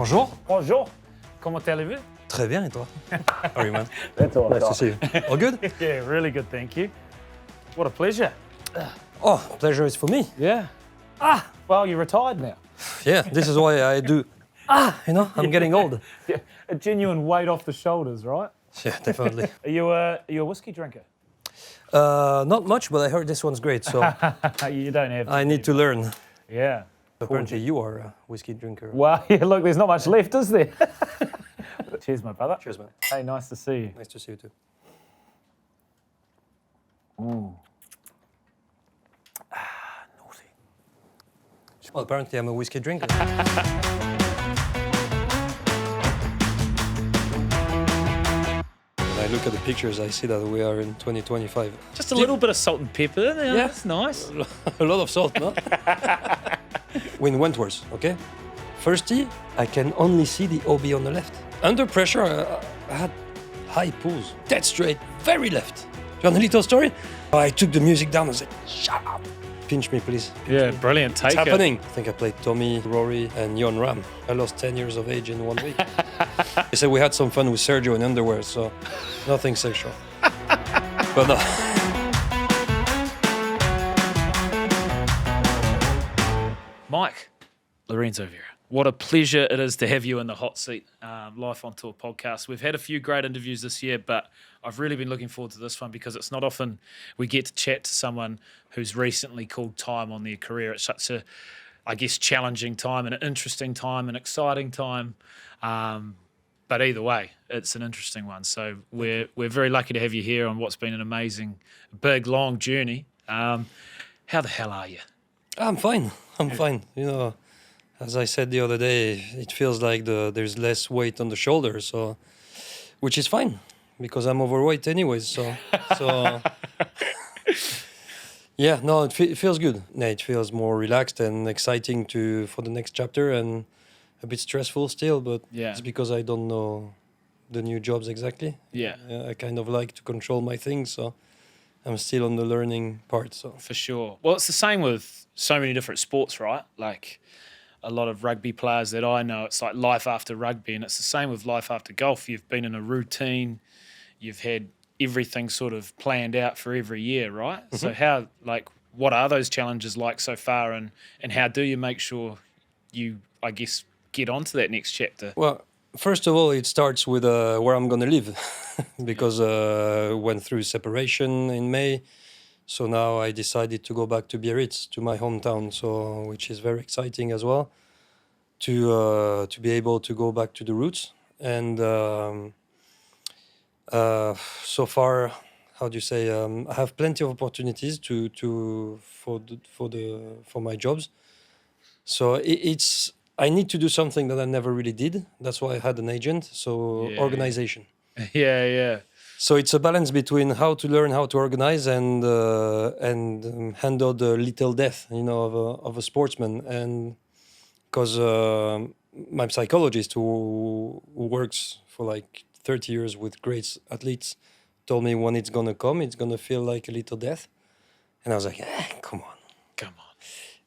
Bonjour. Bonjour. Comment allez-vous? Très bien, et toi? How are you, man? That's all. Nice to see you. All good? Yeah, really good, thank you. What a pleasure. Oh, pleasure is for me. Yeah. Well, you're retired now. Yeah, this is why I do. You know, I'm getting old. Yeah, a genuine weight off the shoulders, right? Yeah, definitely. Are you a whiskey drinker? Not much, but I heard this one's great, so You don't have to. I need to learn. Yeah. Apparently you are a whiskey drinker. Well, yeah, look, there's not much left, is there? Cheers, my brother. Cheers, man. Hey, nice to see you. Nice to see you too. Naughty. Well, apparently I'm a whiskey drinker. When I look at the pictures, I see that we are in 2025. Just a little bit of salt and pepper. Yeah, that's nice. A lot of salt, no? Win Wentworth, okay? First tee, I can only see the OB on the left. Under pressure, I had high pulls, dead straight, very left. Do you want a little story? I took the music down and said, shut up. Pinch me, please. Yeah, brilliant. Take It's happening. I think I played Tommy, Rory, and Jon Rahm. I lost 10 years of age in 1 week. They said we had some fun with Sergio in underwear, so nothing sexual. But no. Mike, Lorenzo-Vera, what a pleasure it is to have you in the hot seat, Life on Tour podcast. We've had a few great interviews this year, but I've really been looking forward to this one because it's not often we get to chat to someone who's recently called time on their career. It's such a, I guess, challenging time and an interesting time, an exciting time. But either way, it's an interesting one. So we're very lucky to have you here on what's been an amazing, big, long journey. How the hell are you? I'm fine. I'm fine. You know, as I said the other day, it feels like there's less weight on the shoulders, so which is fine because I'm overweight anyways. So yeah, no, it feels good. Yeah, it feels more relaxed and exciting for the next chapter, and a bit stressful still, but Yeah. it's because I don't know the new jobs exactly. Yeah. I kind of like to control my things, so I'm still on the learning part. So For sure. Well, it's the same with so many different sports, right? Like a lot of rugby players that I know, it's like life after rugby, and it's the same with life after golf. You've been in a routine, you've had everything sort of planned out for every year, right? Mm-hmm. So what are those challenges like so far, and how do you make sure you, I guess, get onto that next chapter? Well, first of all, it starts with where I'm going to live because went through separation in May. So now I decided to go back to Biarritz, to my hometown, so which is very exciting as well, to be able to go back to the roots. And so far, how do you say? I have plenty of opportunities for my jobs. So it's I need to do something that I never really did. That's why I had an agent. So Yeah. organization. Yeah. So it's a balance between how to learn how to organize and handle the little death, you know, of a sportsman. And because my psychologist who works for like 30 years with great athletes told me when it's gonna come, it's gonna feel like a little death. And I was like, come on.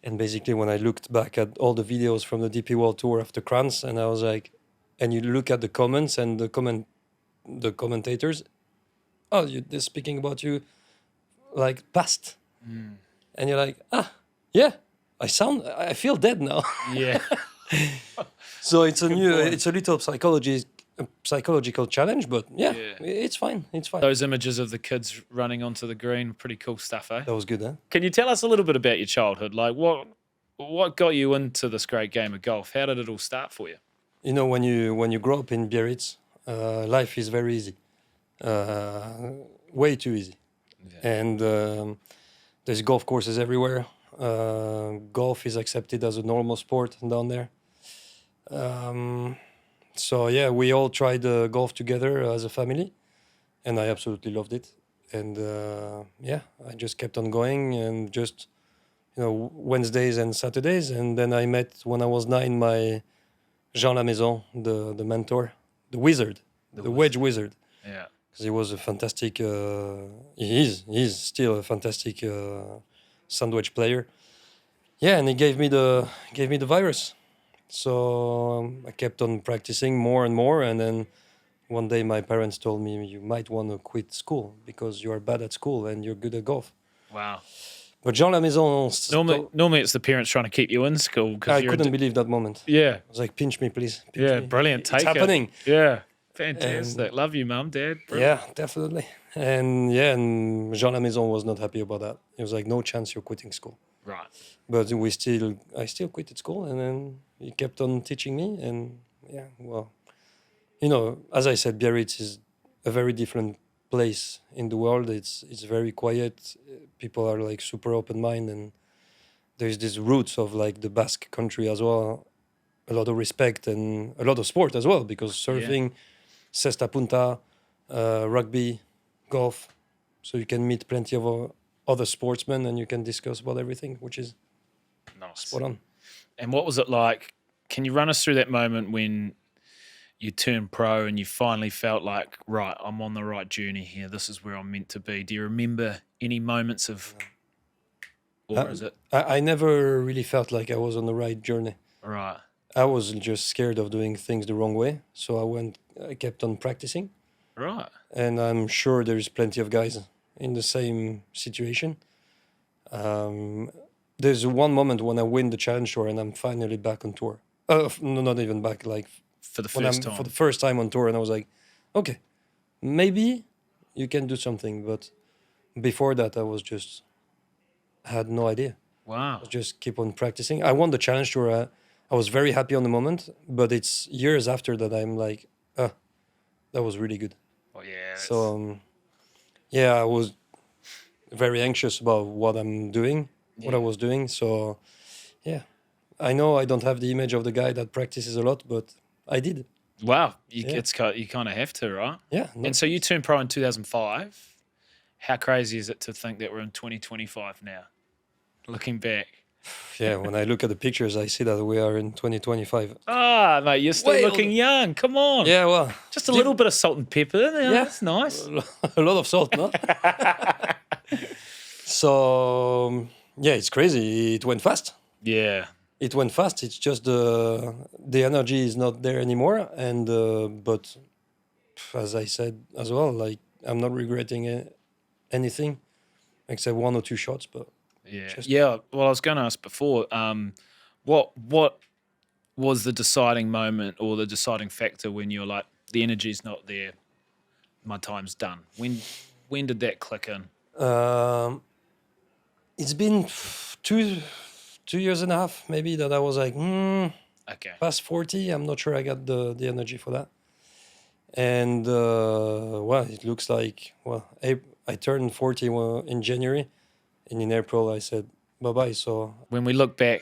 And basically, when I looked back at all the videos from the DP World Tour after Kranz, and I was like, and you look at the comments and the commentators, oh, they're speaking about you like past. And you're like, yeah, I feel dead now. Yeah. So it's point. it's a little psychological challenge, but yeah, it's fine. It's fine. Those images of the kids running onto the green, pretty cool stuff, eh? That was good, huh? Can you tell us a little bit about your childhood? Like what got you into this great game of golf? How did it all start for you? You know, when you grow up in Biarritz, life is very easy, way too easy, and there's golf courses everywhere. Golf is accepted as a normal sport down there. So yeah, we all tried golf together as a family, and I absolutely loved it. And I just kept on going, and just Wednesdays and Saturdays. And then I met when I was 9 my Jean Lamaison, the mentor, the wizard, the wedge wizard. Yeah. Because he was a fantastic. He's still a fantastic sandwich player. Yeah, and he gave me the virus. So I kept on practicing more and more, and then one day my parents told me, you might want to quit school because you are bad at school and you're good at golf. Wow. But Jean Lamaison, Normally it's the parents trying to keep you in school. I couldn't believe that moment. Yeah. I was like, pinch me, please. Pinch Yeah, me. brilliant. It's Take happening. it. Yeah. Fantastic. Love you, Mum, Dad. Brilliant. Yeah, definitely. And and Jean Lamaison was not happy about that. He was like, no chance you're quitting school. Right. But I still quit at school, and then he kept on teaching me. And yeah, well, as I said, Biarritz is a very different place in the world. It's very quiet. People are like super open minded, and there's these roots of like the Basque country as well. A lot of respect and a lot of sport as well, because surfing, cesta punta, rugby, golf. So you can meet plenty of other sportsmen, and you can discuss about everything, which is Nice. spot on. And what was it like? Can you run us through that moment when you turned pro and you finally felt like, right, I'm on the right journey here. This is where I'm meant to be. Do you remember any moments of, or is it? I never really felt like I was on the right journey. Right. I was just scared of doing things the wrong way. So I kept on practicing. Right. And I'm sure there's plenty of guys in the same situation. There's one moment when I win the Challenge Tour and I'm finally back on tour. No, not even back, like For the first time. for the first time on tour, and I was like, okay, maybe you can do something. But before that, I had no idea. Wow. I just keep on practicing. I won the Challenge Tour. I was very happy on the moment, but it's years after that I'm like, that was really good. Oh, yeah. So, I was very anxious about what I'm doing, what I was doing. So, I know I don't have the image of the guy that practices a lot, but I did. Wow. You kind of have to, right? Yeah. And so you turned pro in 2005. How crazy is it to think that we're in 2025 now? Looking back. Yeah, when I look at the pictures, I see that we are in 2025. Ah, mate, you're still looking young. Come on. Yeah, well. Just a little bit of salt and pepper. Yeah, Yeah. That's nice. A lot of salt, no? So, it's crazy. It went fast. Yeah. It went fast. It's just the energy is not there anymore. And but as I said as well, like I'm not regretting anything except one or two shots. But Yeah. Well, I was going to ask before, what was the deciding moment or the deciding factor when you're like, the energy's not there, my time's done? When did that click in? It's been 2 years and a half maybe that I was like, Okay. past 40, I'm not sure I got the energy for that. And it looks like I turned 40 in January, and in April I said bye-bye. So When we look back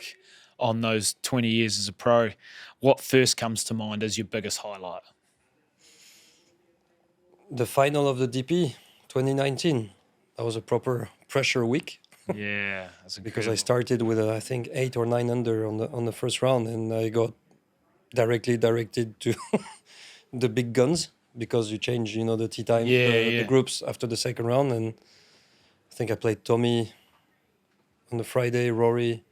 on those 20 years as a pro, what first comes to mind as your biggest highlight? the final of the DP 2019, that was a proper pressure week. Yeah, that's Because I started with I think 8 or 9 under on the first round, and I got directed to the big guns, because you change the tee time, the groups after the second round. And I think I played Tommy on the Friday, Rory,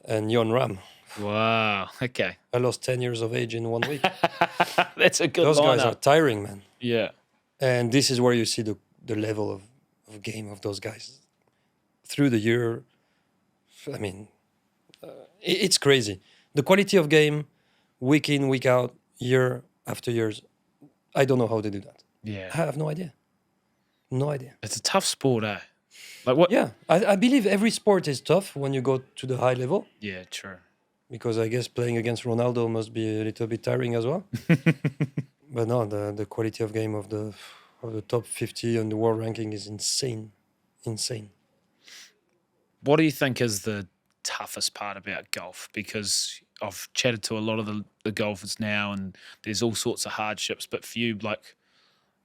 and Jon Ram. Wow. Okay. I lost 10 years of age in 1 week. That's a good Those guys lineup. are tiring, man. Yeah. And this is where you see the level of game of those guys through the year. I mean, it's crazy. The quality of game, week in, week out, year after years. I don't know how they do that. Yeah. I have no idea. No idea. It's a tough sport, eh? Like what? Yeah, I believe every sport is tough when you go to the high level, Yeah, true. because I guess playing against Ronaldo must be a little bit tiring as well. But no, the quality of game of the top 50 on the world ranking is insane. What do you think is the toughest part about golf? Because I've chatted to a lot of the golfers now, and there's all sorts of hardships. But for you, like,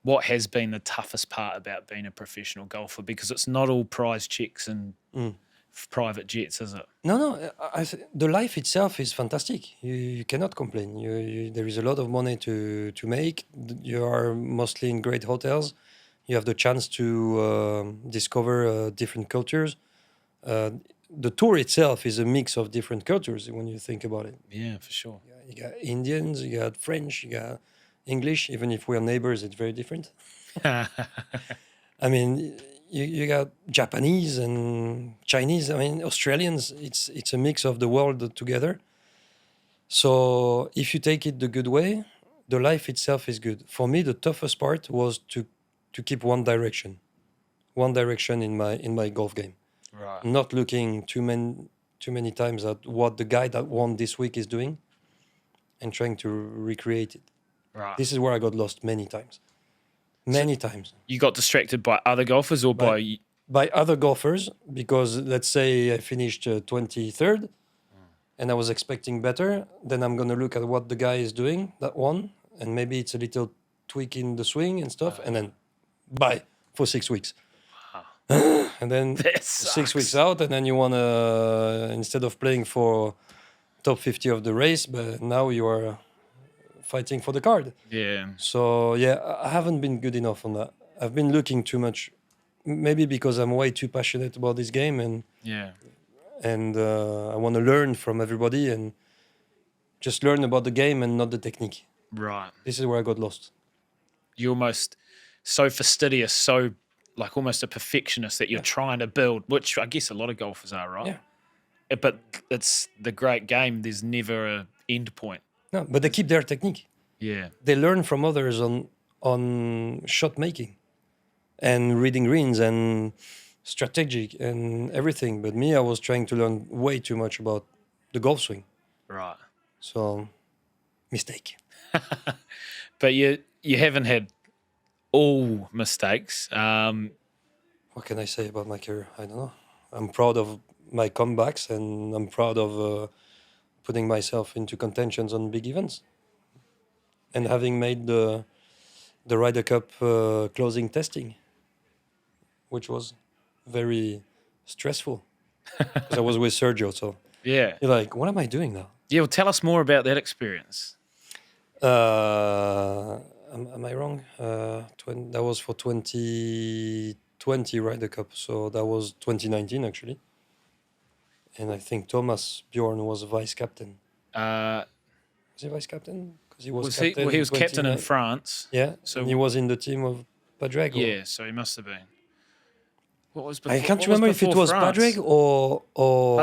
what has been the toughest part about being a professional golfer? Because it's not all prize checks and private jets, is it? No. The life itself is fantastic. You cannot complain. There is a lot of money to make. You are mostly in great hotels. You have the chance to discover different cultures. the tour itself is a mix of different cultures when you think about it. Yeah, for sure. You got Indians, you got French, you got English. Even if we're neighbors, it's very different. I mean, you got Japanese and Chinese. I mean, Australians. It's a mix of the world together. So if you take it the good way, the life itself is good. For me, the toughest part was to keep one direction in my golf game. Right. Not looking too many times at what the guy that won this week is doing, and trying to recreate it. Right. This is where I got lost many times. Many times. You got distracted by other golfers or By other golfers, because let's say I finished 23rd and I was expecting better, then I'm going to look at what the guy is doing that won, and maybe it's a little tweak in the swing and stuff, and then bye for 6 weeks. And then 6 weeks out, and then you want to, instead of playing for top 50 of the race, but now you are fighting for the card. Yeah. So yeah, I haven't been good enough on that. I've been looking too much, maybe because I'm way too passionate about this game, and I want to learn from everybody and just learn about the game and not the technique. Right. This is where I got lost. You're almost so fastidious, so like almost a perfectionist that you're trying to build, which I guess a lot of golfers are, right? Yeah. But it's the great game. There's never an end point. No, but they keep their technique. Yeah. They learn from others on shot making and reading greens and strategic and everything. But me, I was trying to learn way too much about the golf swing. Right. So, mistake. But you haven't had all mistakes. What can I say about my career? I don't know. I'm proud of my comebacks, and I'm proud of putting myself into contentions on big events, and having made the Ryder Cup closing testing, which was very stressful because I was with Sergio. So Yeah. you're like, what am I doing now? Yeah. Well, tell us more about that experience. Am I wrong? That was for 2020 Ryder Cup, so that was 2019 actually. And I think Thomas Bjorn was vice captain. Was he vice captain? Because he was captain. He was captain in 29. France. Yeah, So and he was in the team of Padraig. Yeah, so he must have been. What was before, I can't what remember was if it before was France? Padraig or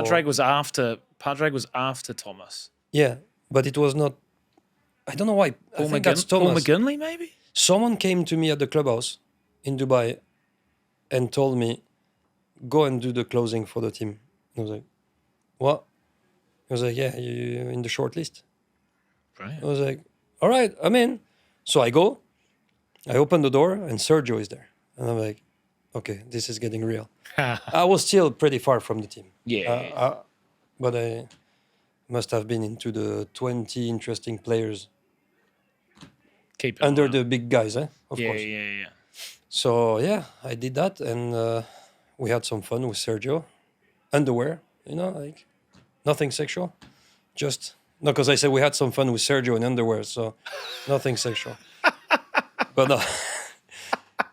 Padraig was after Thomas. Yeah, but it was not. I don't know why. I think that's Paul Thomas. McGinley, maybe? Someone came to me at the clubhouse in Dubai and told me, go and do the closing for the team. I was like, what? He was like, yeah, you're in the short list. Brilliant. I was like, all right, I'm in. So I go, I open the door, and Sergio is there. And I'm like, okay, this is getting real. I was still pretty far from the team. Yeah. But I must have been into the 20 interesting players Keep it under on. the big guys, of Yeah, course. yeah. So yeah, I did that, and we had some fun with Sergio. Underwear, like nothing sexual. Just no, because I said we had some fun with Sergio in underwear, so nothing sexual. But no,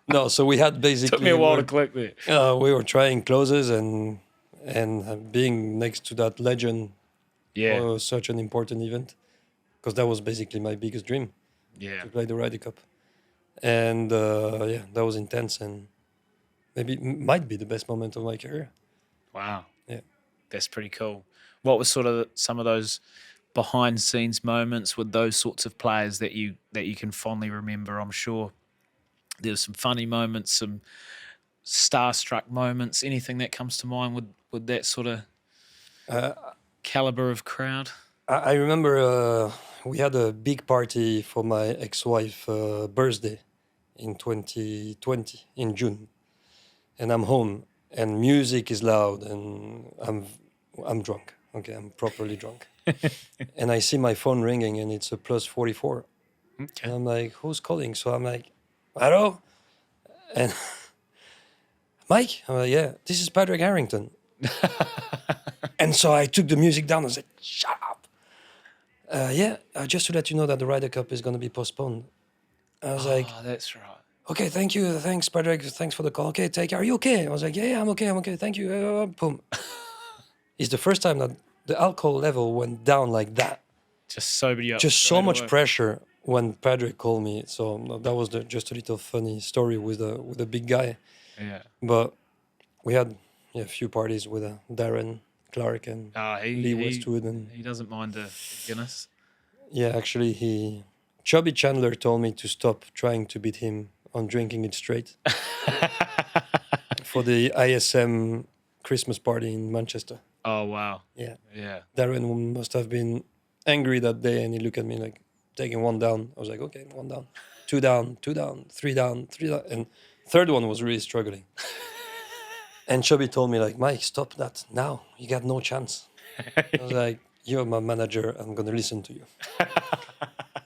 no. So we had basically. Took me a while to click there. We were trying closes and being next to that legend. Yeah. Was such an important event, because that was basically my biggest dream. Yeah. To play the Ryder Cup. And yeah, that was intense, and maybe might be the best moment of my career. Wow. Yeah. That's pretty cool. What was sort of some of those behind scenes moments with those sorts of players that you can fondly remember? I'm sure there's some funny moments, some starstruck moments, anything that comes to mind with that sort of caliber of crowd? I remember we had a big party for my ex-wife birthday in 2020 in June, and I'm home and music is loud and I'm drunk. Okay, I'm properly drunk, and I see my phone ringing and it's a plus 44. Okay. And I'm like, who's calling? So I'm like, hello, and Mike. I'm like, yeah, this is Padraig Harrington. And so I took the music down and said, shut up. Yeah, just to let you know that the Ryder Cup is going to be postponed. I was like, Oh, that's right. okay, thank you. Thanks, Padraig. Thanks for the call. Okay, take care. Are you okay? I was like, yeah, I'm okay. Thank you. Boom. It's the first time that the alcohol level went down like that. Just sobered you up. Just so straight much away. pressure when Patrick called me. So that was just a little funny story with the big guy. Yeah. But we had a few parties with Darren Clark and Lee Westwood, and he doesn't mind a Guinness. yeah, actually, Chubby Chandler told me to stop trying to beat him on drinking it straight for the ISM Christmas party in Manchester. Oh wow. Yeah. Yeah. Darren must have been angry that day, and he looked at me like, taking one down. I was like, okay, one down, two down, three down, and third one was really struggling. And Chubby told me like, Mike, stop that now. You got no chance. I was like, you're my manager. I'm gonna listen to you.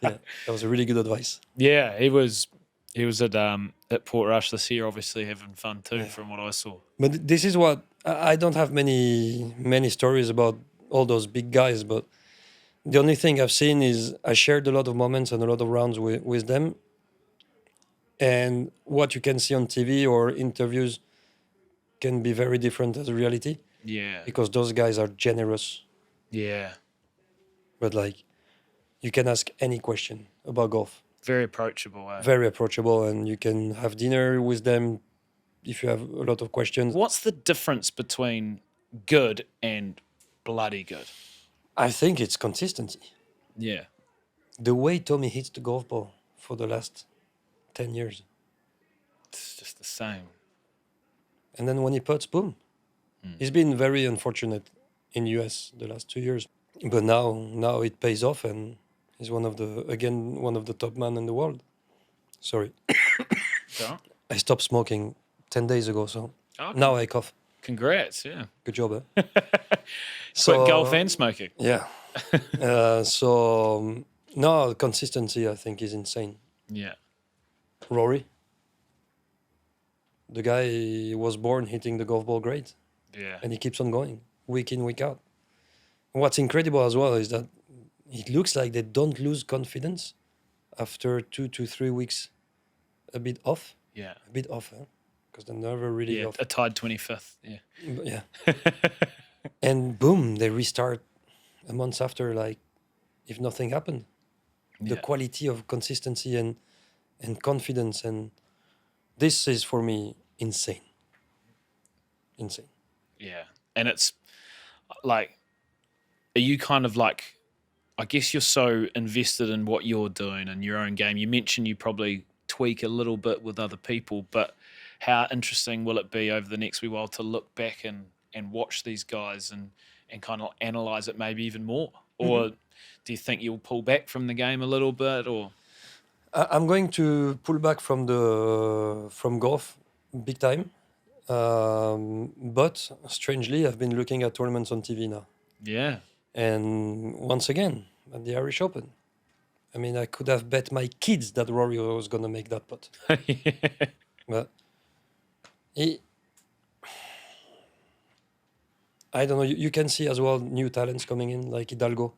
Yeah, that was a really good advice. Yeah, he was at Port Rush this year, obviously having fun too, from what I saw. But this is what I don't have many stories about all those big guys, but the only thing I've seen is I shared a lot of moments and a lot of rounds with them. And what you can see on TV or interviews can be very different as a reality, Yeah. because those guys are generous. Yeah. But like, you can ask any question about golf. Very approachable. Very approachable, and you can have dinner with them if you have a lot of questions. What's the difference between good and bloody good? I think it's consistency. Yeah. The way Tommy hits the golf ball for the last 10 years. It's just the same. And then when he puts, boom. He's been very unfortunate in US the last 2 years. But now it pays off, and he's one of the top men in the world. Sorry. So, I stopped smoking 10 days ago, so now I cough. congrats, yeah. Good job, eh? Quit golf and smoking. Yeah. No, consistency, I think, is insane. Yeah. Rory, the guy was born hitting the golf ball great, Yeah. and he keeps on going week in, week out. What's incredible as well is that it looks like they don't lose confidence after 2 to 3 weeks a bit off. Yeah. A bit off, huh? Because they're never really Yeah. off. A tied 25th. Yeah. But yeah. And boom, they restart a month after, like if nothing happened. The Yeah. quality of consistency and confidence, and this is for me insane. Insane. Yeah. And it's like, are you kind of like, I guess you're so invested in what you're doing and your own game. You mentioned you probably tweak a little bit with other people, but how interesting will it be over the next wee while to look back and watch these guys and kind of analyze it maybe even more? Or do you think you'll pull back from the game a little bit? Or I'm going to pull back from golf big time. But strangely, I've been looking at tournaments on TV now. yeah. And once again, at the Irish Open. I mean, I could have bet my kids that Rory was going to make that putt. But I don't know. You can see as well new talents coming in, like Hidalgo,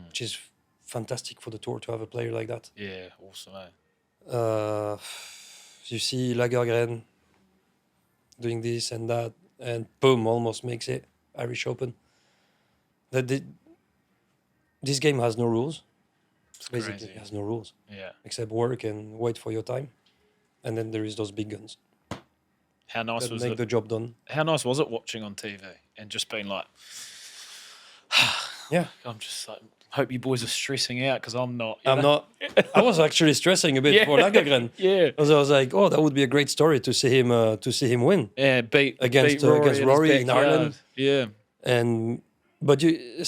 which is fantastic for the tour to have a player like that. Yeah, awesome, eh? You see Lagergren doing this and that, and boom, almost makes it Irish Open. This game has no rules. Basically, crazy. it has no rules Yeah. except work and wait for your time, and then there is those big guns How nice that was make it? the job done. How nice was it watching on TV and just being like, Yeah, I'm just like, hope you boys are stressing out because I'm not. you I'm know? not. I was actually stressing a bit Yeah. for Lagergren. Yeah. Because I was like, oh, that would be a great story to see him win. Yeah, beat Against Rory, Rory in Ireland. Yeah. But you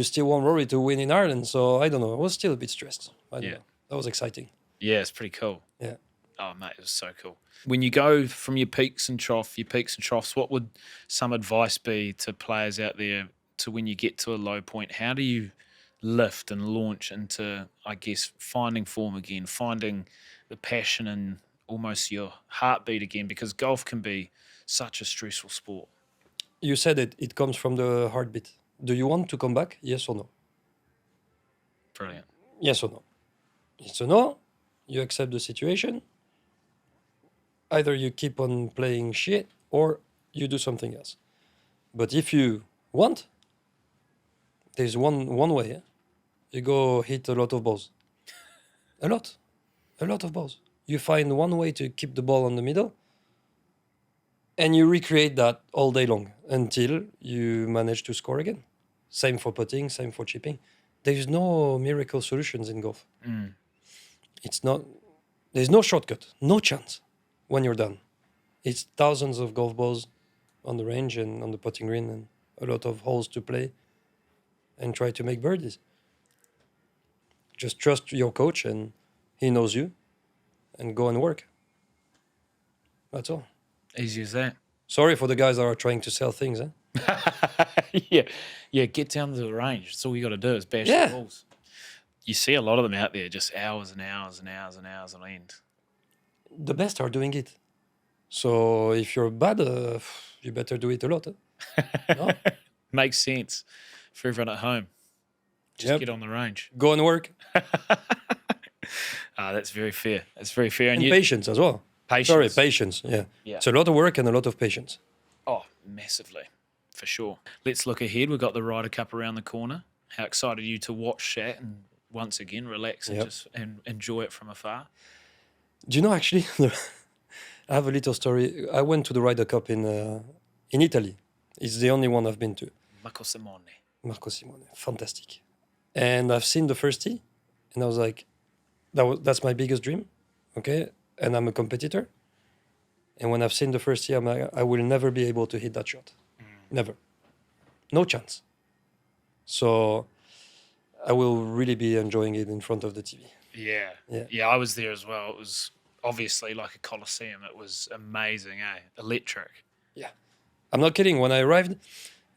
still want Rory to win in Ireland, so I don't know. I was still a bit stressed. I don't Yeah. know. That was exciting. Yeah, it's pretty cool. Yeah. Oh, mate, it was so cool. When you go from your peaks and troughs, what would some advice be to players out there to when you get to a low point? How do you lift and launch into, I guess, finding form again, finding the passion and almost your heartbeat again? Because golf can be such a stressful sport. You said it comes from the heartbeat. Do you want to come back? Yes or no? Brilliant. Yes or no? It's a no. You accept the situation. Either you keep on playing shit or you do something else. But if you want, There's one way. You go hit a lot of balls. A lot of balls. You find one way to keep the ball on the middle, and you recreate that all day long until you manage to score again. Same for putting, same for chipping. There's no miracle solutions in golf. It's not. There's no shortcut, no chance when you're done. It's thousands of golf balls on the range and on the putting green, and a lot of holes to play, and try to make birdies. Just trust your coach, and he knows you, and go and work. That's all. Easy as that. Sorry for the guys that are trying to sell things. Yeah. Get down to the range. That's all you got to do is bash Yeah. the balls. You see a lot of them out there, just hours and hours and hours and hours on end. The best are doing it. So if you're bad, you better do it a lot. No? Makes sense for everyone at home. Just Yep. get on the range. Go and work. That's very fair. That's very fair. And you, patience as well. patience. Sorry, patience. Yeah. Yeah. It's a lot of work and a lot of patience. Oh, massively, for sure. Let's look ahead. We've got the Ryder Cup around the corner. How excited are you to watch that and once again relax and Yep. just enjoy it from afar? Do you know, actually, I have a little story. I went to the Ryder Cup in Italy. It's the only one I've been to. Marco Simone. Marco Simone, fantastic. And I've seen the first tee, and I was like, that's my biggest dream, okay? And I'm a competitor. And when I've seen the first tee, I'm like, I will never be able to hit that shot. Never. No chance. So I will really be enjoying it in front of the TV. Yeah. Yeah. Yeah, I was there as well. It was obviously like a coliseum. It was amazing, Electric. Yeah. I'm not kidding. When I arrived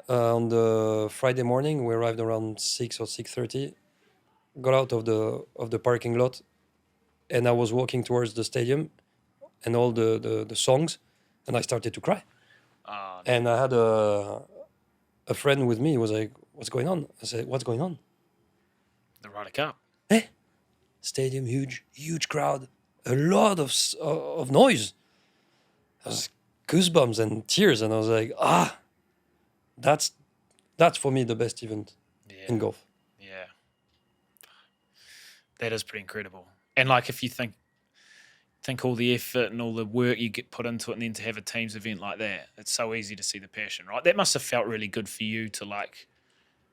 on the Friday morning, we arrived around 6 or 6:30, got out of the parking lot, and I was walking towards the stadium and all the songs, and I started to cry. And I had a friend with me. He was like, "What's going on?" I said, "What's going on?" The Ryder Cup. Stadium, huge crowd, a lot of noise. I was goosebumps and tears, and I was like, that's for me the best event in golf. Yeah. That is pretty incredible. And like if you think all the effort and all the work you get put into it, and then to have a teams event like that, it's so easy to see the passion, right? That must have felt really good for you to like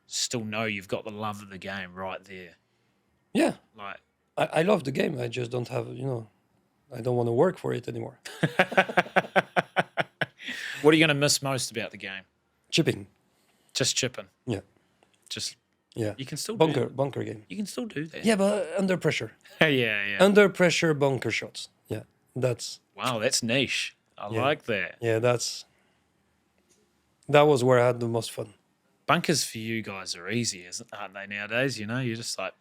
still know you've got the love of the game right there. Yeah, Like I love the game. I just don't have, I don't want to work for it anymore. what are you going to miss most about the game? Chipping. Just chipping. Yeah. Just Yeah. you can still do Bunker game. You can still do that. Yeah, but under pressure. yeah. Under pressure bunker shots. Yeah. Wow, that's niche. I Yeah. like that. Yeah, that was where I had the most fun. Bunkers for you guys are easy, aren't they, nowadays? You're just like,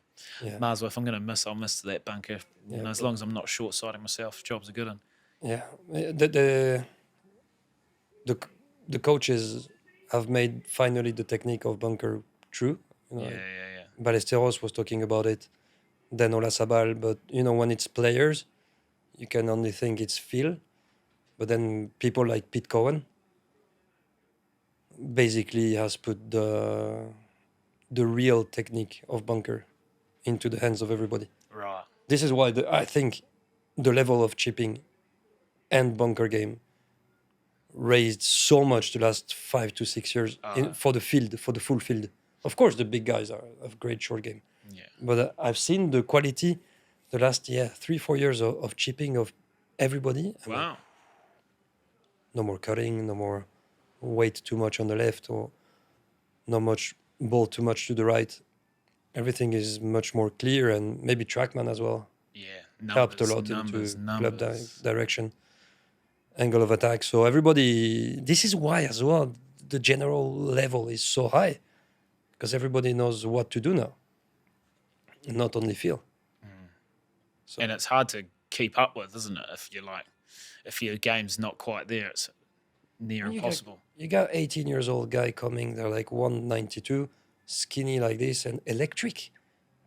Yeah. might as well, if I'm going to miss, I'll miss to that bunker. Yeah, As long as I'm not short-sighting myself, job's a good one. Yeah. The coaches have made finally the technique of bunker true. Yeah. Ballesteros was talking about it, then Olasabal, but when it's players, you can only think it's feel. But then people like Pete Cowan basically has put the real technique of bunker into the hands of everybody. Right. This is why I think the level of chipping and bunker game raised so much the last 5 to 6 years for the full field. Of course, the big guys have great short game. Yeah. But I've seen the quality the last 3-4 years of chipping of everybody. I mean, Wow. no more cutting, no more weight too much on the left, or not much ball too much to the right. Everything is much more clear, and maybe TrackMan as well Yeah. helped a lot numbers. into club direction, angle of attack. So everybody, this is why as well the general level is so high, because everybody knows what to do now, not only feel. So, And it's hard to keep up with, isn't it? If your game's not quite there, it's near impossible. You got 18 years old guy coming, they're like 192, skinny like this, and electric.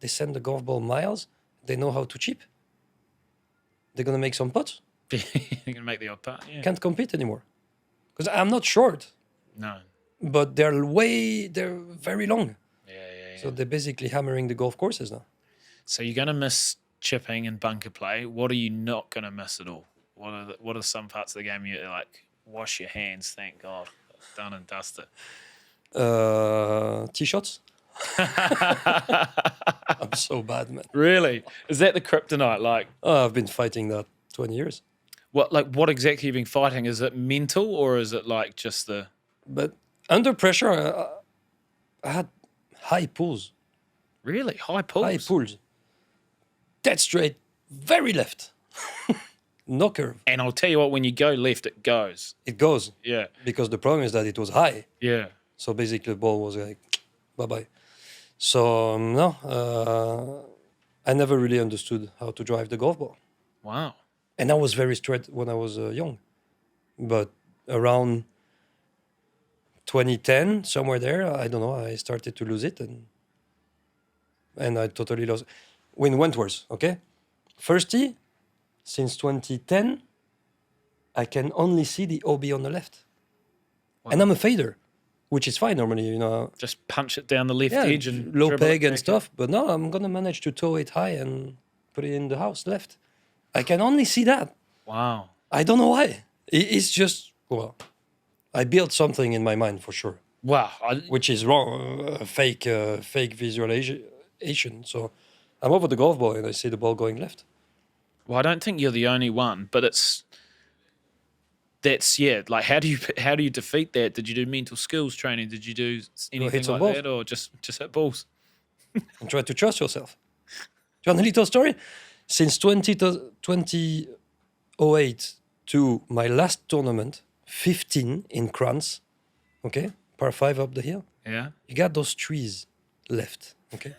They send the golf ball miles. They know how to chip. They're gonna make some putts. You're gonna make the odd putt. Yeah. Can't compete anymore, because I'm not short, No. but they're very long. Yeah. Yeah. So they're basically hammering the golf courses now. So you're going to miss chipping and bunker play. What are you not going to miss at all? What are some parts of the game you're like, wash your hands, thank God, done and dusted? Tee shots. I'm so bad, man. Really? Is that the kryptonite? Like, Oh, I've been fighting that 20 years. what exactly have you been fighting? Is it mental or is it like just the... But under pressure, I had high pulls. Really? High pulls? High pulls. Dead straight, very left. No curve. And I'll tell you what, when you go left, it goes. It goes. Yeah. Because the problem is that it was high. Yeah. So basically the ball was like, bye-bye. So, no, I never really understood how to drive the golf ball. Wow. And I was very straight when I was young. But around 2010, somewhere there, I don't know, I started to lose it. And I totally lost. When Wentworth, okay? First tee, since 2010, I can only see the OB on the left. Wow. And I'm a fader, which is fine normally, you know. Just punch it down the left Yeah, edge and low dribble it peg and back stuff. But no, I'm going to manage to toe it high and put it in the house left. I can only see that. in. Wow. I don't know why. It's just, well, I built something in my mind for sure, Wow. which is wrong, fake visualization. So I'm over the golf ball and I see the ball going left. Well, I don't think you're the only one, but that's like how do you defeat that? Did you do mental skills training? Did you do anything some like balls. that, or just hit balls? And try to trust yourself. Do you want a little story? Since 2008 to my last tournament, 15 in Crans, okay, par 5 up the hill, Yeah. you got those trees left, okay?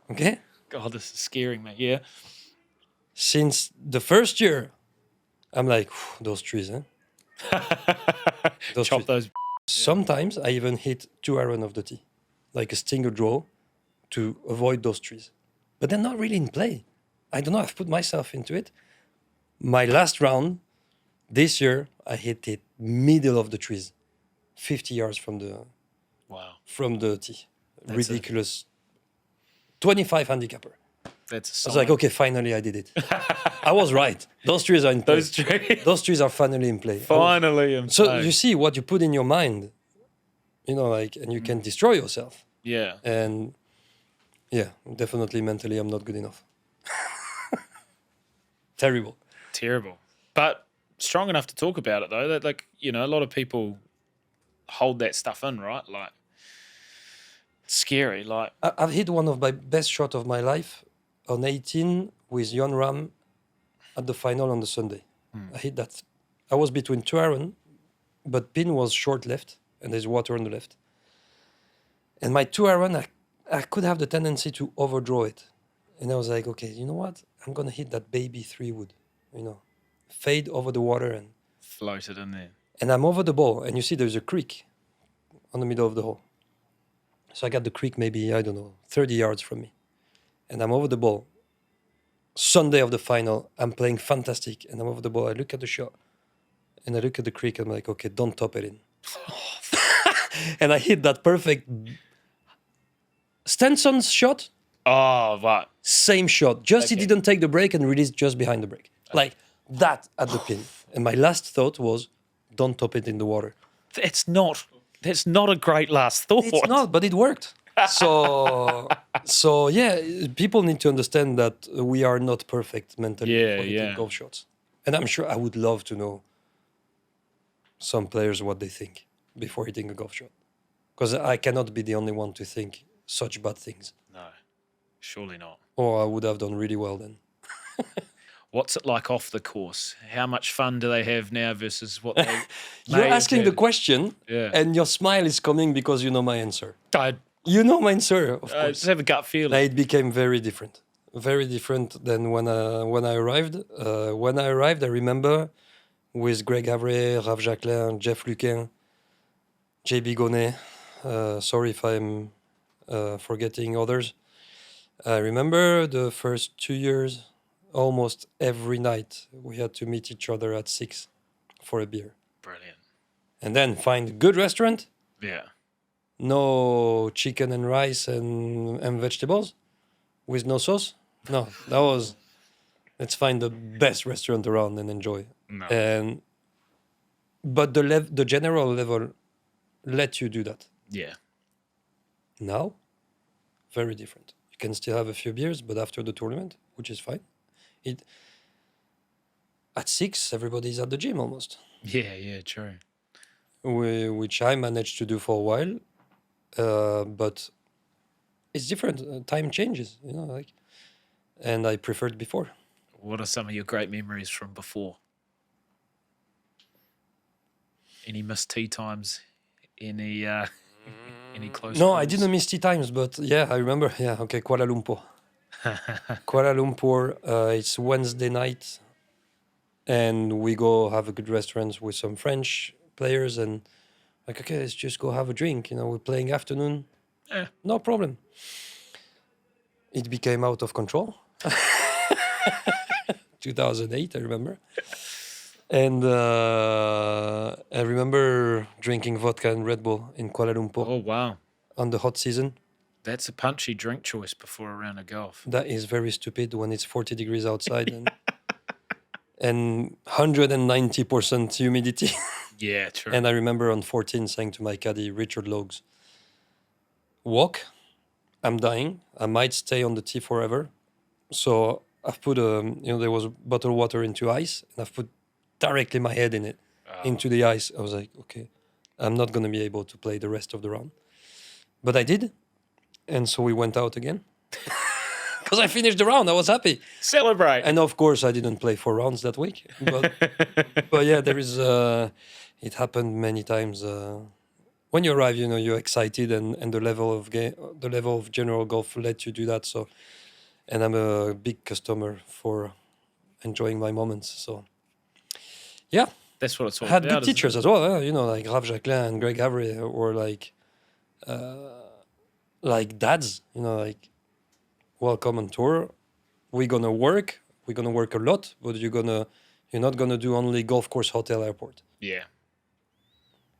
Okay? God, this is scaring me. Yeah. Since the first year, I'm like, those trees, huh? Those Chop trees. those. Sometimes I even hit 2 iron off the tee, like a stinger draw to avoid those trees. But they're not really in play. I don't know, I've put myself into it. My last round, this year, I hit it middle of the trees, 50 yards from the tee. That's Ridiculous. 25 handicapper. That's. I was like, okay, finally I did it. I was right. Those trees are in play. Those trees are finally in play. Finally in So play. you see what you put in your mind, you know, like, and you can destroy yourself. Yeah. And yeah, definitely mentally, I'm not good enough. Terrible. Terrible, but strong enough to talk about it though. That, like, you know, a lot of people hold that stuff in, right? Like, it's scary. Like, I've hit one of my best shots of my life on 18 with Jon Rahm at the final on the Sunday. I hit that. I was between 2 iron, but pin was short left, and there's water on the left. And my 2 iron, I could have the tendency to overdraw it. And I was like, okay, you know what? I'm going to hit that baby 3 wood, you know, fade over the water. floated in there. And I'm over the ball, and you see there's a creek on the middle of the hole. So I got the creek maybe, I don't know, 30 yards from me. And I'm over the ball. Sunday of the final, I'm playing fantastic. And I'm over the ball. I look at the shot. And I look at the creek. I'm like, okay, don't top it in. And I hit that perfect Stenson's shot. Oh, right. Same shot. Just he didn't take the break and released just behind the break. Like that at the pin. And my last thought was, don't top it in the water. That's not a great last thought. It's not, but it worked. So yeah, people need to understand that we are not perfect mentally for hitting golf shots. And I'm sure I would love to know some players what they think before hitting a golf shot. Because I cannot be the only one to think such bad things. No, surely not. Or I would have done really well then. What's it like off the course? How much fun do they have now versus what they You're may have asking the had? question, Yeah. and your smile is coming because you know my answer. I You know my answer, of course. just have a gut feeling. It became very different than when I arrived. When I arrived, I remember with Greg Havre, Rav Jacquelin, Jeff Luquin, JB Gonnet. Sorry if I'm forgetting others. I remember the first 2 years, almost every night we had to meet each other at 6 for a beer, Brilliant. and then find a good restaurant Yeah. no chicken and rice and vegetables with no sauce. No, that was let's find the best restaurant around and enjoy. No. And but the general level let you do that. Yeah. Now, very different. You can still have a few beers, but after the tournament, which is fine. It at 6, everybody's at the gym almost, Yeah, true. which I managed to do for a while. But it's different. Time changes, like, and I preferred before. What are some of your great memories from before? Any missed tea times? Any close No, I calls? didn't miss tea times, but yeah, I remember. Yeah, okay, Kuala Lumpur. Kuala Lumpur. It's Wednesday night, and we go have a good restaurant with some French players, and like, okay, let's just go have a drink. We're playing afternoon. Yeah. No problem. It became out of control. 2008, I remember. And I remember drinking vodka and Red Bull in Kuala Lumpur Oh, wow. on the hot season. That's a punchy drink choice before a round of golf. That is very stupid when it's 40 degrees outside and 190% humidity. Yeah, true. And I remember on 14 saying to my caddy, Richard Logues, walk, I'm dying. I might stay on the tee forever. So I've put, there was bottled water into ice, and I've put directly my head in it, into the ice. I was like, okay, I'm not going to be able to play the rest of the round. But I did. And so we went out again. Because I finished the round. I was happy. Celebrate. And of course, I didn't play 4 rounds that week. But yeah, there is, it happened many times. When you arrive, you're excited, and the level of general golf lets you do that. So, and I'm a big customer for enjoying my moments. So, yeah, That's what it's all I had about. good teachers as well. Like Rav Jacquelin and Greg Avery, or like dads. Like, welcome on tour. We're gonna work. We're gonna work a lot, but you're not gonna do only golf course, hotel, airport. Yeah.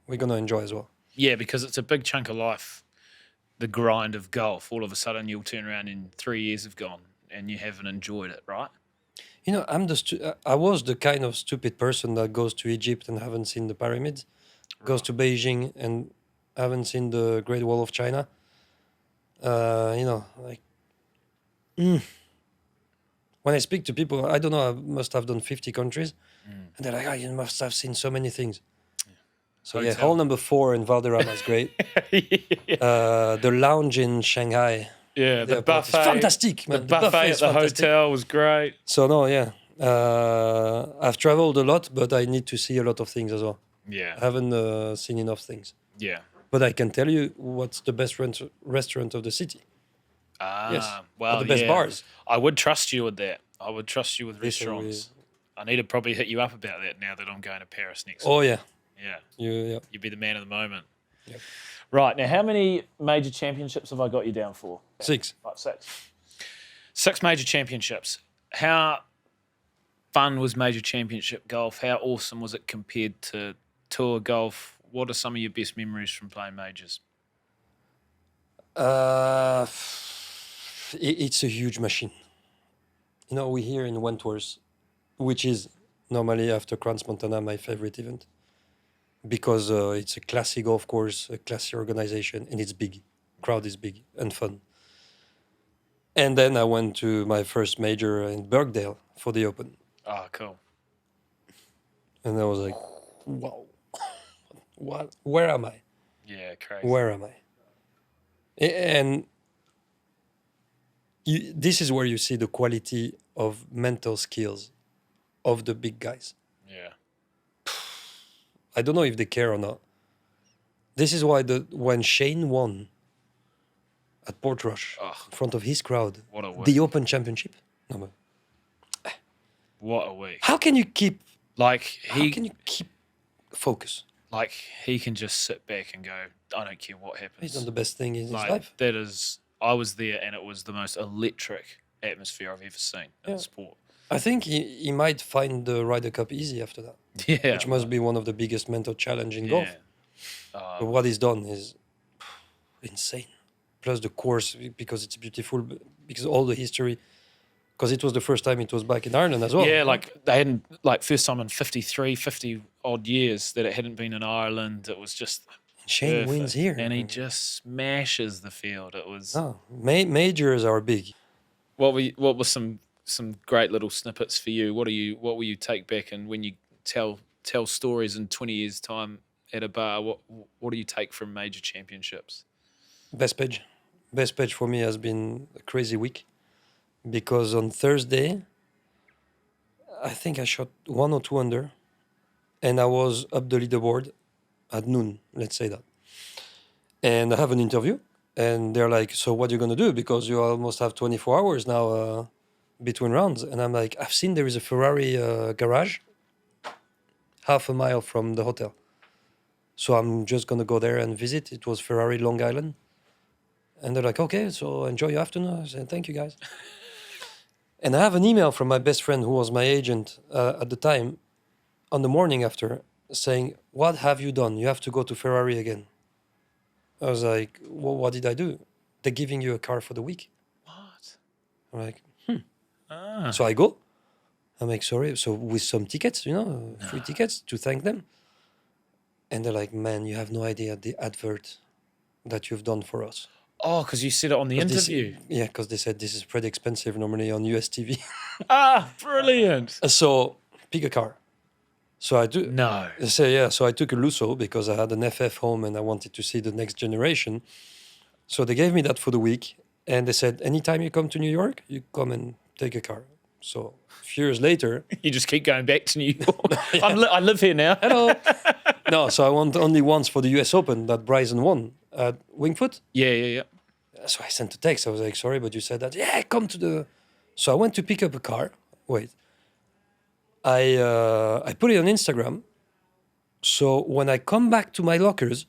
We're gonna enjoy as well. Yeah, because it's a big chunk of life, the grind of golf. All of a sudden, you'll turn around and 3 years have gone and you haven't enjoyed it, right? I was the kind of stupid person that goes to Egypt and haven't seen the pyramids, goes to Beijing and haven't seen the Great Wall of China. Like, when I speak to people, I don't know, I must have done 50 countries, and they're like, you must have seen so many things. So yeah, hole number 4 in Valderrama is great. The lounge in Shanghai. Yeah, the airport is buffet. fantastic, man. The buffet is at the fantastic. hotel was great. So no, yeah. I've traveled a lot, but I need to see a lot of things as well. Yeah. I haven't seen enough things. Yeah. But I can tell you what's the best restaurant of the city. Yes. Well, Or the best bars. I would trust you with that. I would trust you with Yes, I restaurants. I need to probably hit you up about that now that I'm going to Paris next Oh week. yeah. Yeah. You'd be the man of the moment. Yep. Right. Now, how many major championships have I got you down for? 6. 6. 6 major championships. How fun was major championship golf? How awesome was it compared to tour golf? What are some of your best memories from playing majors? It's a huge machine. We're here in Wentworth, which is normally after Crans Montana my favorite event, because it's a classy golf course, a classy organization, and it's big. Crowd is big and fun. And then I went to my first major in Birkdale for the Open. Oh, cool. And I was like, wow, what? Where am I? Yeah, crazy. Where am I? And this is where you see the quality of mental skills of the big guys. Yeah. I don't know if they care or not. This is why when Shane won at Portrush in front of his crowd, What a week. the Open Championship. No, but What a week. how can you keep He focus? like he can just sit back and go, I don't care what happens. He's done the best thing in his Like life. that is, I was there and it was the most electric atmosphere I've ever seen in Yeah. the sport. I think he might find the Ryder Cup easy after that, Yeah. which must be one of the biggest mental challenge in golf. Yeah. But what he's done is insane. Plus the course, because it's beautiful, because all the history, because it was the first time it was back in Ireland as well. Yeah, like they hadn't, like first time in 50 odd years that it hadn't been in Ireland. It was just Shane wins perfect. here. And he just smashes the field. It was. No, majors are big. What were some great little snippets for you? What will you take back, and when you tell stories in 20 years' time at a bar, what do you take from major championships? Best page for me has been a crazy week, because on Thursday, I think I shot 1 or 2 under, and I was up the leaderboard at noon, let's say that. And I have an interview, and they're like, so what are you going to do? Because you almost have 24 hours now between rounds. And I'm like, I've seen there is a Ferrari garage half a mile from the hotel. So I'm just going to go there and visit. It was Ferrari Long Island. And they're like, okay, so enjoy your afternoon. I said, thank you, guys. And I have an email from my best friend, who was my agent at the time, on the morning after, saying, what have you done? You have to go to Ferrari again. I was like, well, what did I do? They're giving you a car for the week. What? I'm like, Ah. So I go. I'm like, sorry. So with some tickets, free tickets to thank them. And they're like, man, you have no idea the advert that you've done for us. Oh, because you said it on the interview. Because they said this is pretty expensive normally on US TV. Brilliant. So pick a car. So I do. No. So I took a Lusso because I had an FF home and I wanted to see the next generation. So they gave me that for the week. And they said, anytime you come to New York, you come and take a car. So a few years later... You just keep going back to New York. I live here now. Hello. No, so I went only once for the US Open that Bryson won at Wingfoot. Yeah. So I sent a text. I was like, sorry, but you said that. Yeah, come to the... So I went to pick up a car. Wait. I put it on Instagram. So when I come back to my lockers,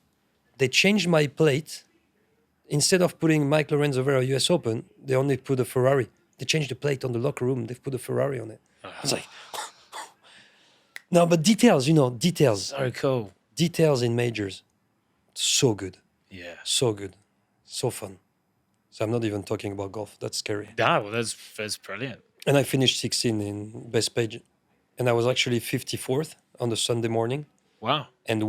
they changed my plate. Instead of putting Mike Lorenzo-Vera US Open, they only put a Ferrari. They changed the plate on the locker room. They've put a Ferrari on it. I was like... No, but details, details. So cool. Details in majors. So good. Yeah. So good. So fun. So I'm not even talking about golf. That's scary. Ah, well, that's brilliant. And I finished 16 in best page. And I was actually 54th on the Sunday morning. Wow. And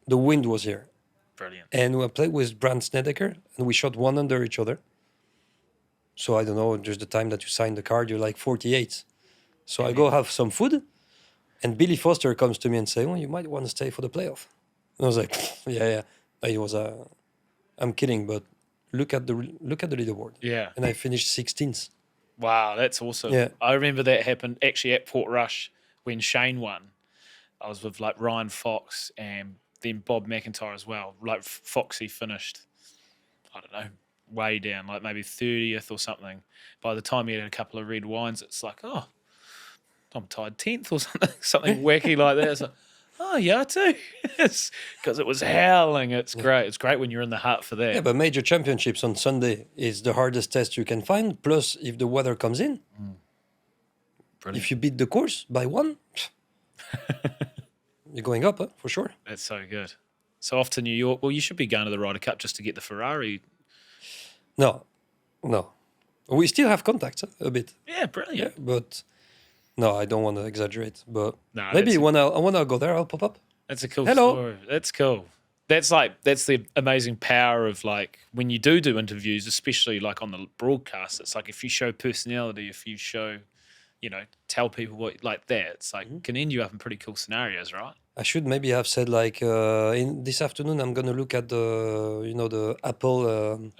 the wind was here. Brilliant. And I played with Brand Snedeker, and we shot 1 under each other. So I don't know, just the time that you sign the card, you're like 48. So I go have some food, and Billy Foster comes to me and say, well, you might want to stay for the playoff. And I was like, yeah. It was I'm kidding, but look at the leaderboard. Yeah. And I finished 16th. Wow, that's awesome. Yeah. I remember that happened actually at Port Rush when Shane won. I was with like Ryan Fox and then Bob McIntyre as well. Like Foxy finished, I don't know, way down, like maybe 30th or something. By the time he had a couple of red wines, it's like, oh, I'm tied 10th or something wacky like that. It's like, oh, yeah, too. Because it was howling. It's great. It's great when you're in the heart for that. Yeah, but major championships on Sunday is the hardest test you can find. Plus, if the weather comes in, if you beat the course by 1, you're going up, for sure. That's so good. So off to New York. Well, you should be going to the Ryder Cup just to get the Ferrari. No. We still have contacts a bit. Yeah, brilliant. Yeah, but no, I don't want to exaggerate. But No, maybe when I go there, I'll pop up. That's a cool Hello. story. That's cool. That's the amazing power of like when you do interviews, especially like on the broadcast. It's like if you show personality, if you show, tell people what like that. It's like can end you up in pretty cool scenarios, right? I should maybe have said like in this afternoon I'm gonna look at the Apple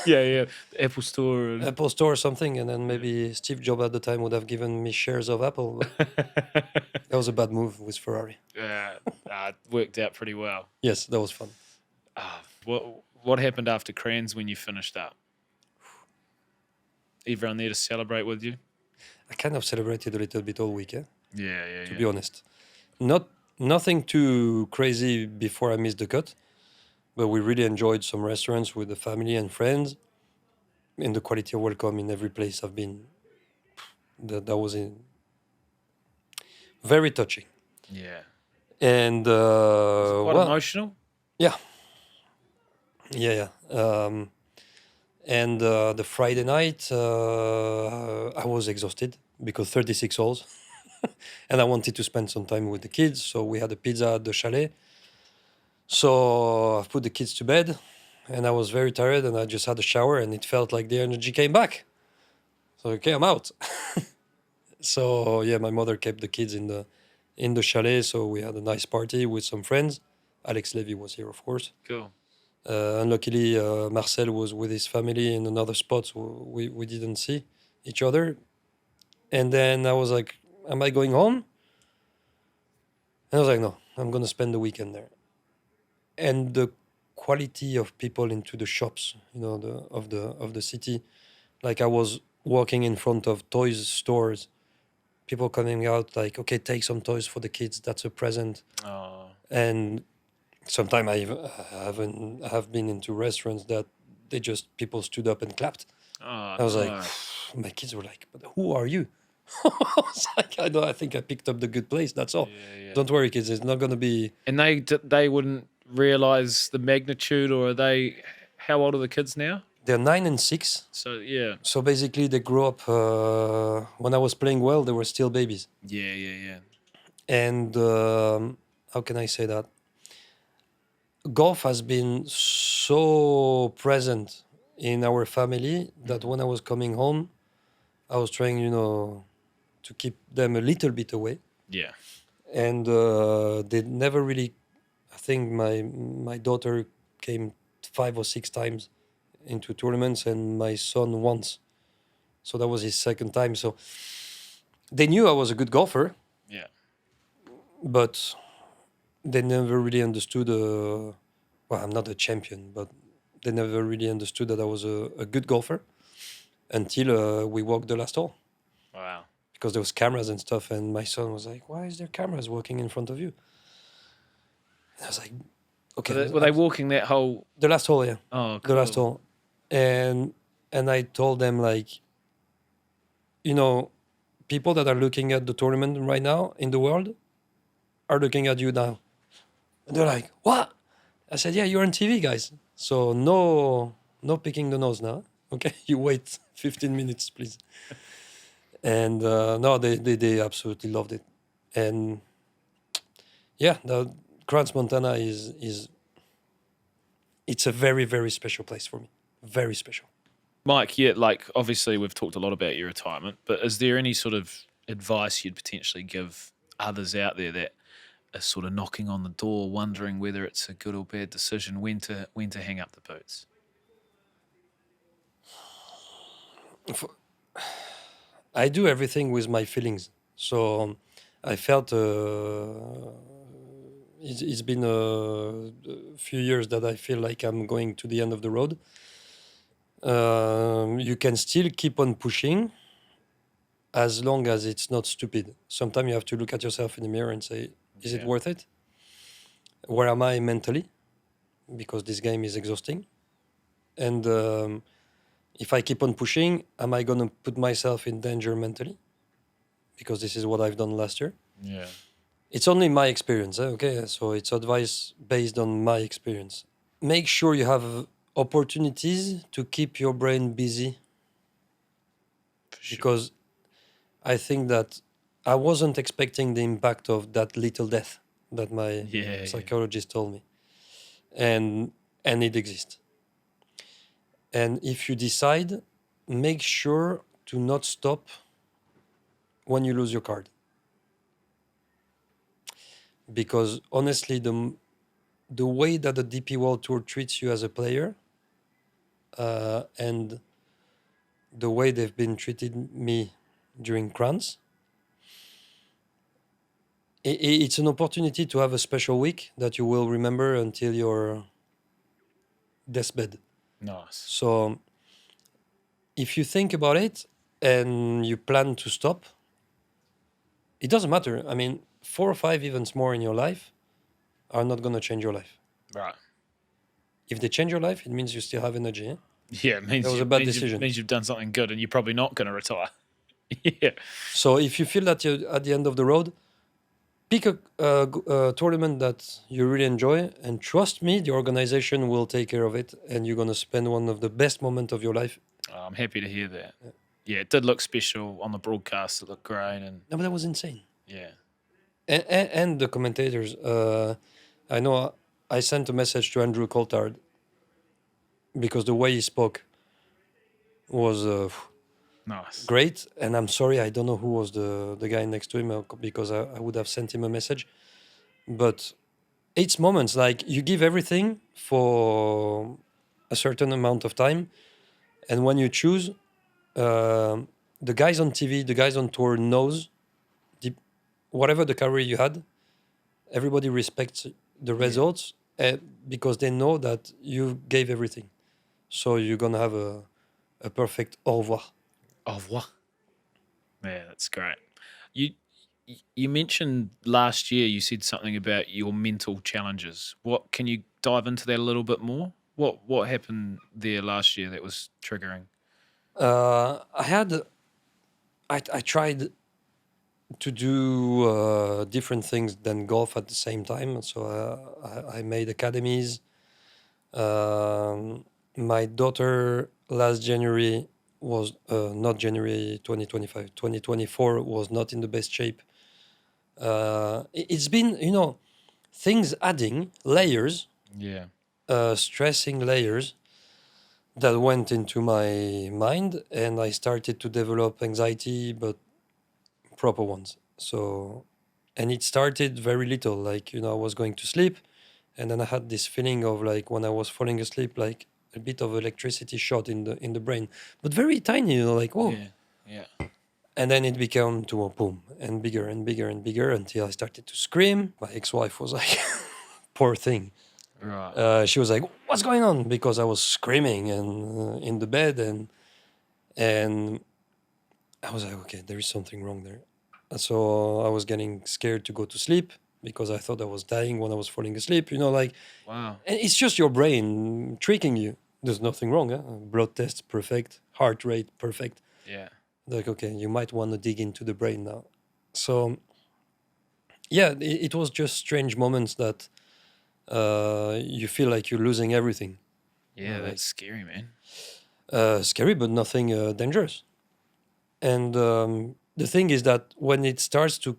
Yeah. Apple Store. And... Apple Store or something, and then maybe Steve Jobs at the time would have given me shares of Apple. That was a bad move with Ferrari. Yeah, it worked out pretty well. Yes, that was fun. What happened after Crans when you finished up? Everyone there to celebrate with you? I kind of celebrated a little bit all week, Yeah. To be honest. Nothing too crazy before I missed the cut, but we really enjoyed some restaurants with the family and friends, and the quality of welcome in every place I've been. That was very touching. Yeah. And Quite emotional? Yeah. Yeah, yeah. And the Friday night, I was exhausted because 36 holes, and I wanted to spend some time with the kids. So we had a pizza at the chalet. So I put the kids to bed, and I was very tired, and I just had a shower, and it felt like the energy came back. So okay, I'm out. So yeah, my mother kept the kids in the chalet. So we had a nice party with some friends. Alex Levy was here, of course. Cool. Unluckily, Marcel was with his family in another spot, so we didn't see each other. And then I was like, "Am I going home?" And I was like, "No, I'm gonna spend the weekend there." And the quality of people into the shops, of the city, like I was walking in front of toys stores, people coming out like, "Okay, take some toys for the kids. That's a present." Oh, And sometimes I have been into restaurants that they just people stood up and clapped. I was like, nice. my kids were like, "But who are you?" I was like, "I know. I think I picked up the good place. That's all. Yeah, yeah. Don't worry, kids. It's not gonna be." And they wouldn't realize the magnitude, or are they? How old are the kids now? They're 9 and 6. So yeah, So basically, they grew up when I was playing well. They were still babies, yeah. and how can I say that? Golf has been so present in our family that when I was coming home, I was trying, to keep them a little bit away, Yeah. and they never really. I think my daughter came 5 or 6 times into tournaments, and my son once. So that was his second time. So they knew I was a good golfer, Yeah. but they never really understood. Well, I'm not a champion, but they never really understood that I was a good golfer until we walked the last hole, Wow. because there was cameras and stuff. And my son was like, "Why is there cameras walking in front of you?" And I was like, "Okay, Were they walking that whole? the last hole, yeah, Oh, the last cool. hole." And I told them, like, people that are looking at the tournament right now in the world are looking at you now. And they're like, "What?" I said, "Yeah, you're on TV, guys. So no picking the nose now. Okay, you wait 15 minutes, please." And no, they absolutely loved it. And yeah, the Crans Montana is it's a very, very special place for me. Very special. Mike, yeah, like obviously we've talked a lot about your retirement, but is there any sort of advice you'd potentially give others out there that are sort of knocking on the door, wondering whether it's a good or bad decision, when to hang up the boots? I do everything with my feelings. So I felt it's been a few years that I feel like I'm going to the end of the road. You can still keep on pushing as long as it's not stupid. Sometimes you have to look at yourself in the mirror and say, "Is it Yeah. worth it? Where am I mentally? Because this game is exhausting. And if I keep on pushing, am I going to put myself in danger mentally? Because this is what I've done last year." Yeah. It's only my experience, okay? So it's advice based on my experience. Make sure you have opportunities to keep your brain busy, For sure. because I think that I wasn't expecting the impact of that little death that my Yeah. psychologist told me. And it exists. And if you decide, make sure to not stop when you lose your card. Because honestly, the way that the DP World Tour treats you as a player, and the way they've been treating me during Crans, it's an opportunity to have a special week that you will remember until your deathbed. Nice. So if you think about it and you plan to stop, it doesn't matter. I mean, 4 or 5 events more in your life are not going to change your life. Right. If they change your life, it means you still have energy. Eh? Yeah, it means That was a bad decision. Means you've done something good, and you're probably not going to retire. Yeah. So if you feel that you're at the end of the road, Pick a tournament that you really enjoy, and trust me, the organization will take care of it, and you're gonna spend one of the best moments of your life. I'm happy to hear that. Yeah, it did look special on the broadcast. It looked great, and No, but that was insane. yeah, And the commentators. I know I sent a message to Andrew Coulthard because the way he spoke was nice. great. And I'm sorry, I don't know who was the guy next to him because I would have sent him a message. But it's moments like you give everything for a certain amount of time, and when you choose, the guys on TV, the guys on tour knows whatever the career you had, everybody respects the results because they know that you gave everything. So you're gonna have a perfect au revoir. Au revoir. Yeah, that's great. You mentioned last year you said something about your mental challenges. What can you dive into that a little bit more? What happened there last year that was triggering? I tried to do different things than golf at the same time. So I made academies. My daughter last January was not January 2025, 2024 was not in the best shape. It's been, things adding layers, Yeah. stressing layers that went into my mind, and I started to develop anxiety, but proper ones. So, and it started very little, like, I was going to sleep, and then I had this feeling of like when I was falling asleep, like a bit of electricity shot in the brain, but very tiny, like, whoa. Yeah. Yeah. And then it became to a boom and bigger and bigger and bigger until I started to scream. My ex-wife was like, poor thing. Right. She was like, "What's going on?" Because I was screaming and in the bed, and I was like, "Okay, there is something wrong there." And so I was getting scared to go to sleep because I thought I was dying when I was falling asleep. Like, Wow. and it's just your brain tricking you. There's nothing wrong. Huh? Blood test perfect, heart rate perfect. Yeah. Like, okay, you might want to dig into the brain now. So yeah, it was just strange moments that you feel like you're losing everything. Yeah, Like, that's scary, man. scary, but nothing dangerous. And the thing is that when it starts to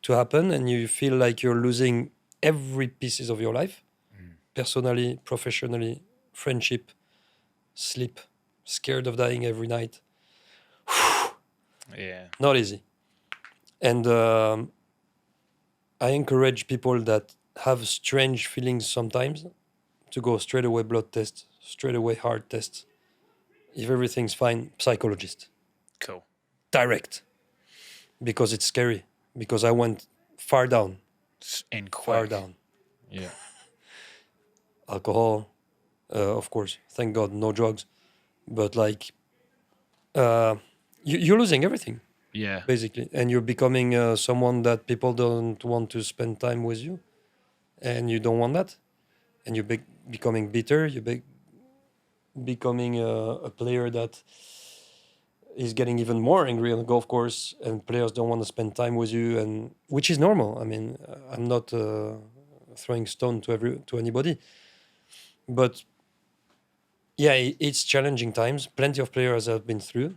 happen and you feel like you're losing every pieces of your life, personally, professionally, friendship, sleep, scared of dying every night, Yeah. not easy. And I encourage people that have strange feelings sometimes to go straight away blood test, straight away heart test. If everything's fine, psychologist. Cool. Direct. Because it's scary. Because I went far down. And quick. Far down. Yeah. Alcohol, of course. Thank God, no drugs. But like, you're losing everything, Yeah. basically. And you're becoming someone that people don't want to spend time with you. And you don't want that. And you're becoming bitter. You're becoming a player that is getting even more angry on the golf course, and players don't want to spend time with you, and which is normal. I mean, I'm not throwing stone to anybody, but yeah, it's challenging times. Plenty of players have been through,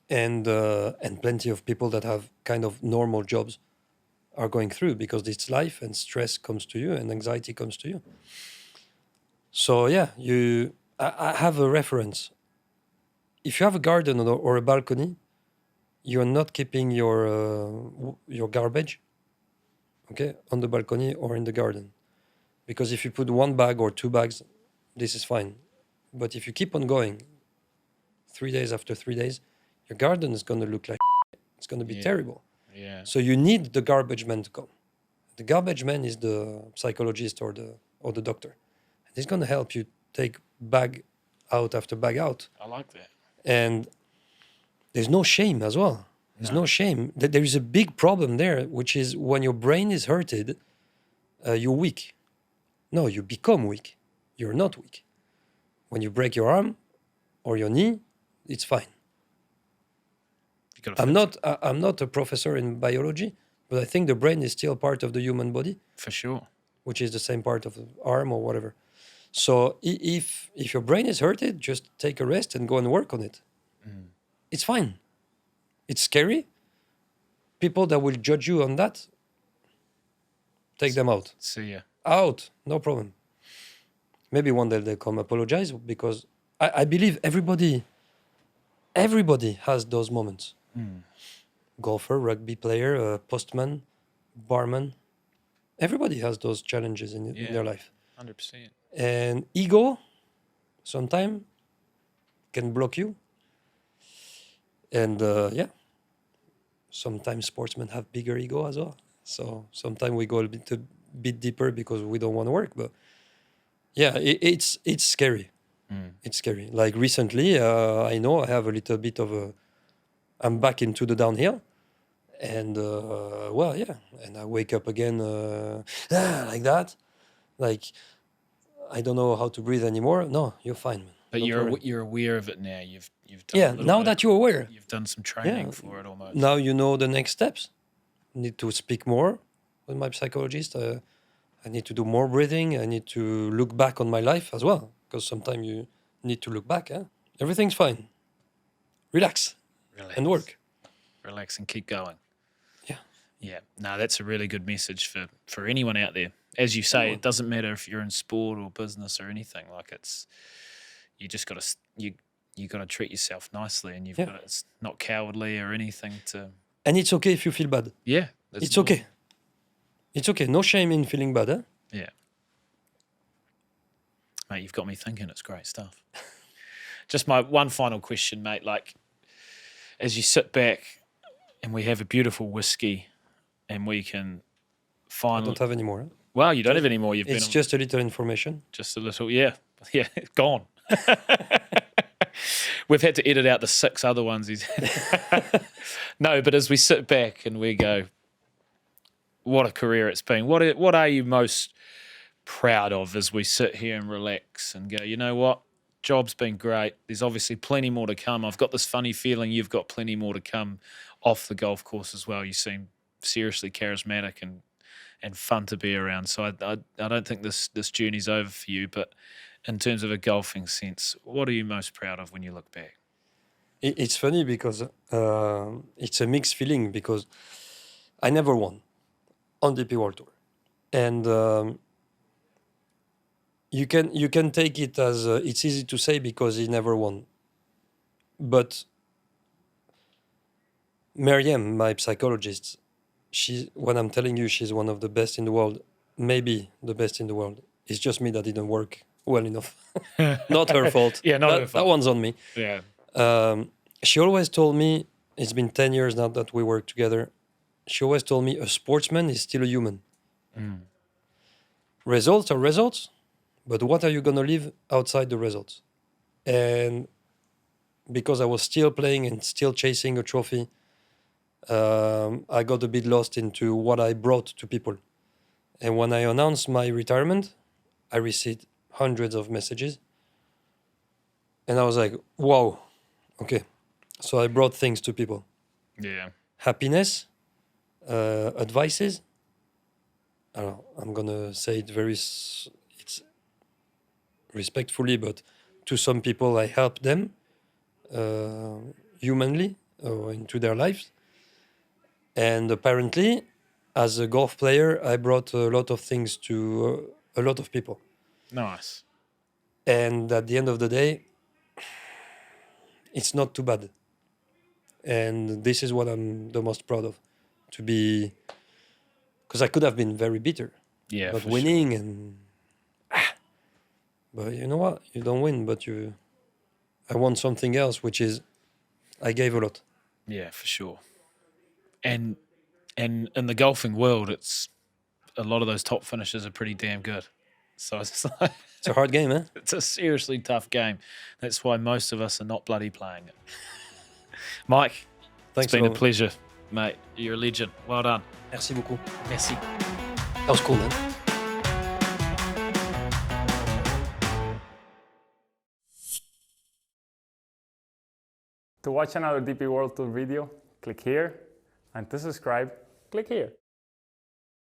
and plenty of people that have kind of normal jobs are going through because it's life, and stress comes to you, and anxiety comes to you. So yeah, I have a reference. If you have a garden or a balcony, you're not keeping your garbage, okay, on the balcony or in the garden, because if you put one bag or two bags, this is fine. But if you keep on going, 3 days after 3 days, your garden is going to look like it's going to be terrible. Yeah. So you need the garbage man to come. The garbage man is the psychologist or the doctor. And he's going to help you take bag out after bag out. I like that. And there's no shame as well. There's no shame. There is a big problem there, which is when your brain is hurted, you're weak. No, you become weak. You're not weak. When you break your arm or your knee, it's fine. You gotta I'm fix not. I'm not a professor in biology, but I think the brain is still part of the human body, For sure. which is the same part of the arm or whatever. So if your brain is hurted, just take a rest and go and work on it. It's fine. It's scary. People that will judge you on that, take them out. See ya. Out, no problem. Maybe one day they'll come apologize, because I believe everybody has those moments. Golfer, rugby player, postman, barman. Everybody has those challenges in their life. 100%. And ego sometimes can block you. And sometimes sportsmen have bigger ego as well. So sometimes we go a bit deeper because we don't want to work. But yeah, it's scary. It's scary. Like recently, I know I have a little bit of I'm back into the downhill. And and I wake up again like that. Like, I don't know how to breathe anymore. No, you're fine, man. But Don't worry. you're aware of it now. You've done a little Now bit- that you're aware, you've done some training for it almost. now you know the next steps. Need to speak more with my psychologist. I need to do more breathing. I need to look back on my life as well, because sometimes you need to look back. Everything's fine. Relax and work. Relax and keep going. Yeah. Yeah. No, that's a really good message for anyone out there. As you say, it doesn't matter if you're in sport or business or anything. Like, it's, you just got to you got to treat yourself nicely, and got to, it's not cowardly or anything to. And it's okay if you feel bad. Yeah. It's okay. It's okay. No shame in feeling bad. Yeah. Mate, you've got me thinking. It's great stuff. Just my one final question, mate. Like, as you sit back and we have a beautiful whiskey and we can I finally... don't have any more. Well, you don't have any more. You've It's been... just a little information. Just a little, yeah. Yeah, gone. We've had to edit out the 6 other ones. No, but as we sit back and we go, what a career it's been. What are you most proud of as we sit here and relax and go, you know what? Job's been great. There's obviously plenty more to come. I've got this funny feeling you've got plenty more to come off the golf course as well. You seem seriously charismatic and fun to be around. So I don't think this journey's over for you, but in terms of a golfing sense, what are you most proud of when you look back? It's funny because it's a mixed feeling, because I never won on DP World Tour. And you can take it as it's easy to say because he never won. But Mariam, my psychologist, when I'm telling you she's one of the best in the world, maybe the best in the world, it's just me that didn't work well enough. Not her fault. Yeah, not her That fault. one's on me. Yeah. She always told me, it's been 10 years now that we work together, she always told me a sportsman is still a human. Results are results, but what are you going to live outside the results? And because I was still playing and still chasing a trophy, I got a bit lost into what I brought to people. And when I announced my retirement, I received hundreds of messages. And I was like, wow, okay. So I brought things to people. Yeah. Happiness, advices. I don't know, I'm going to say it it's respectfully, but to some people, I help them humanly into their lives. And apparently, as a golf player, I brought a lot of things to a lot of people. Nice. And at the end of the day, it's not too bad. And this is what I'm the most proud of, to be, because I could have been very bitter, Yeah. not for winning and but you know what? You don't win, but I want something else, which is I gave a lot. Sure. Yeah, for sure. And in the golfing world, it's a lot of those top finishes are pretty damn good. So it's like, It's a hard game, eh? it's a seriously tough game. That's why most of us are not bloody playing it. Mike, Thanks it's been a lot. pleasure, mate. You're a legend. Well done. Merci beaucoup. Merci. That was cool, man. To watch another DP World Tour video, click here, and to subscribe, click here.